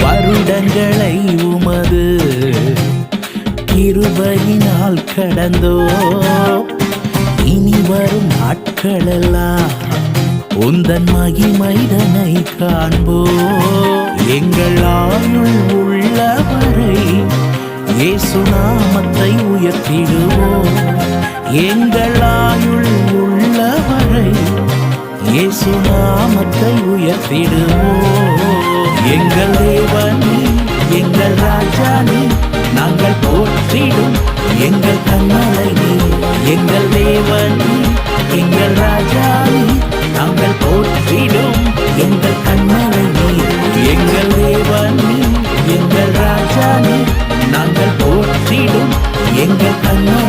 வருடங்களை உமது கிருபையினால் கடந்தோ, இனி வரும் நாட்களெல்லாம் உந்தன் மகிமைதனை காண்போ. எங்கள் ஆயுள் உள்ளவரை இயேசு நாமத்தை உயர்த்திடுவோம். எங்கள் ஆயுள் உள்ளவரை இயேசு நாமத்தை உயர்த்திடுவோம். எங்கள் தேவனே, எங்கள் ராஜானே, நாங்கள் போற்றிடும் எங்கள் கண்மலை நீ. எங்கள் தேவனே, எங்கள் ராஜானே, நாங்கள் போற்றிடும் எங்கள் கண்மலை நீ. எங்கள் தேவனே, எங்கள் ராஜானே, நாங்கள் போற்றிடும் எங்கள் கண்மலை